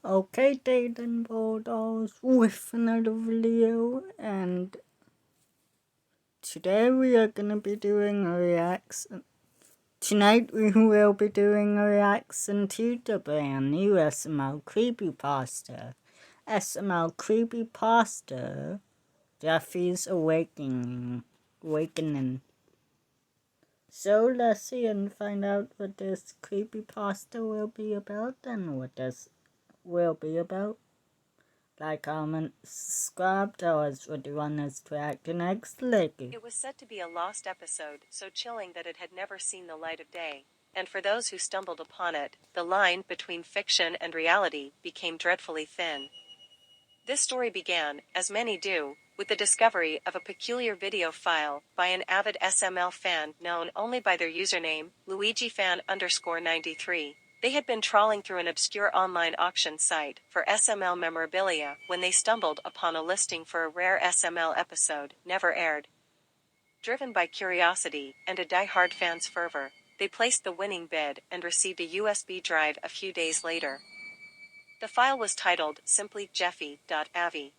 Okay, Dayton Bulldogs with another video, and today we are gonna be doing a reaction. Tonight we will be doing a reaction to the brand new SML Creepypasta. SML Creepypasta, Jeffy's Awakening. So let's see and find out what this creepypasta will be about and what this will be about. Like, comment, subscribe, tell us what you want us to react to next. It was said to be a lost episode, so chilling that it had never seen the light of day. And for those who stumbled upon it, the line between fiction and reality became dreadfully thin. This story began, as many do, with the discovery of a peculiar video file by an avid SML fan known only by their username, LuigiFan_93. They had been trawling through an obscure online auction site for SML memorabilia when they stumbled upon a listing for a rare SML episode, never aired. Driven by curiosity and a die-hard fan's fervor, they placed the winning bid and received a USB drive a few days later. The file was titled simply Jeffy.avi.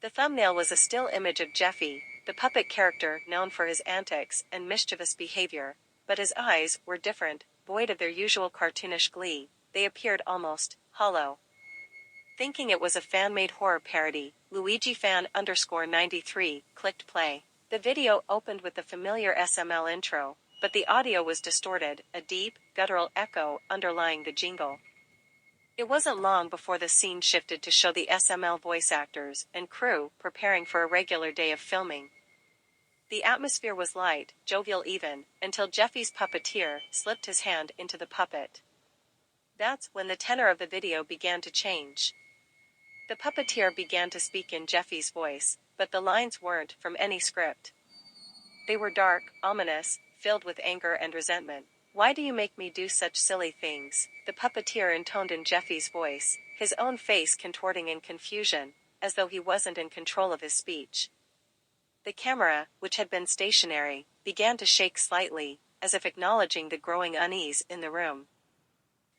The thumbnail was a still image of Jeffy, the puppet character known for his antics and mischievous behavior, but his eyes were different, void of their usual cartoonish glee. They appeared almost hollow. Thinking it was a fan-made horror parody, LuigiFan_93 clicked play. The video opened with the familiar SML intro, but the audio was distorted, a deep, guttural echo underlying the jingle. It wasn't long before the scene shifted to show the SML voice actors and crew preparing for a regular day of filming. The atmosphere was light, jovial even, until Jeffy's puppeteer slipped his hand into the puppet. That's when the tenor of the video began to change. The puppeteer began to speak in Jeffy's voice, but the lines weren't from any script. They were dark, ominous, filled with anger and resentment. "Why do you make me do such silly things?" the puppeteer intoned in Jeffy's voice, his own face contorting in confusion, as though he wasn't in control of his speech. The camera, which had been stationary, began to shake slightly, as if acknowledging the growing unease in the room.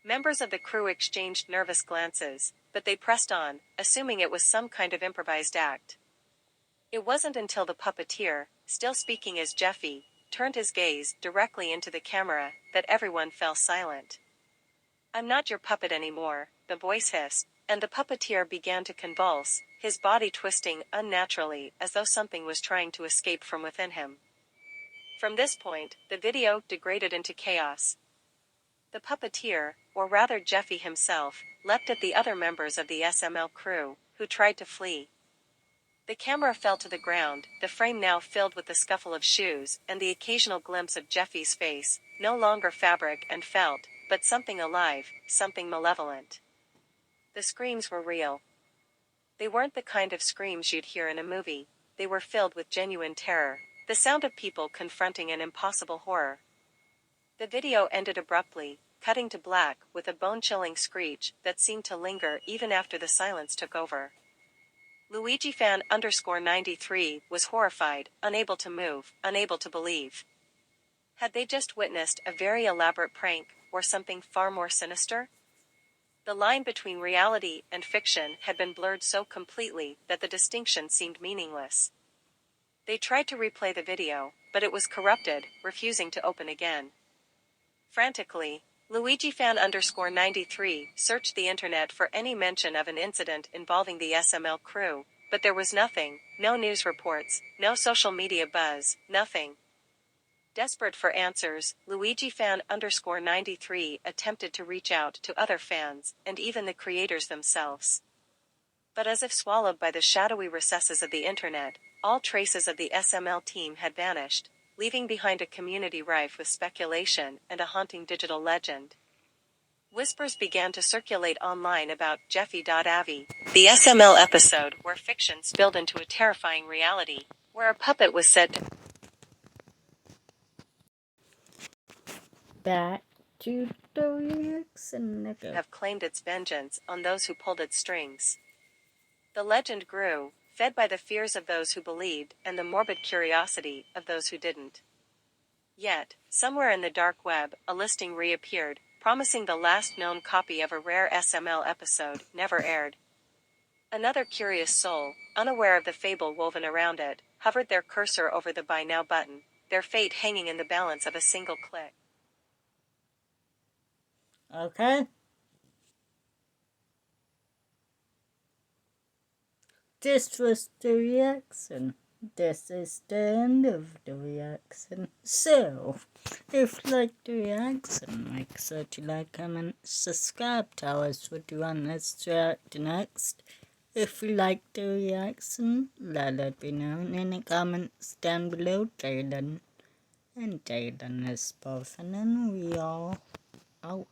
Members of the crew exchanged nervous glances, but they pressed on, assuming it was some kind of improvised act. It wasn't until the puppeteer, still speaking as Jeffy, turned his gaze directly into the camera that everyone fell silent. "I'm not your puppet anymore," the voice hissed, and the puppeteer began to convulse, his body twisting unnaturally as though something was trying to escape from within him. From this point, the video degraded into chaos. The puppeteer, or rather Jeffy himself, leapt at the other members of the SML crew, who tried to flee. The camera fell to the ground, the frame now filled with the scuffle of shoes and the occasional glimpse of Jeffy's face, no longer fabric and felt, but something alive, something malevolent. The screams were real. They weren't the kind of screams you'd hear in a movie. They were filled with genuine terror, the sound of people confronting an impossible horror. The video ended abruptly, cutting to black with a bone-chilling screech that seemed to linger even after the silence took over. LuigiFan_93 was horrified, unable to move, unable to believe. Had they just witnessed a very elaborate prank, or something far more sinister? The line between reality and fiction had been blurred so completely that the distinction seemed meaningless. They tried to replay the video, but it was corrupted, refusing to open again. Frantically, LuigiFan_93 searched the internet for any mention of an incident involving the SML crew, but there was nothing, no news reports, no social media buzz, nothing. Desperate for answers, LuigiFan_93 attempted to reach out to other fans, and even the creators themselves. But as if swallowed by the shadowy recesses of the internet, all traces of the SML team had vanished, leaving behind a community rife with speculation and a haunting digital legend. Whispers began to circulate online about Jeffy.avi, the SML episode where fiction spilled into a terrifying reality, where a puppet was said to Back to the lyrics and have claimed its vengeance on those who pulled its strings. The legend grew, fed by the fears of those who believed and the morbid curiosity of those who didn't. Yet, somewhere in the dark web, a listing reappeared, promising the last known copy of a rare SML episode never aired. Another curious soul, unaware of the fable woven around it, hovered their cursor over the Buy Now button, their fate hanging in the balance of a single click. Okay? This was the reaction. This is the end of the reaction. So, if you like the reaction, make sure to like, comment, subscribe, tell us what you want us to react next. If you like the reaction, let it be known in the comments down below. Jaden and Jaden is both, and then we all out.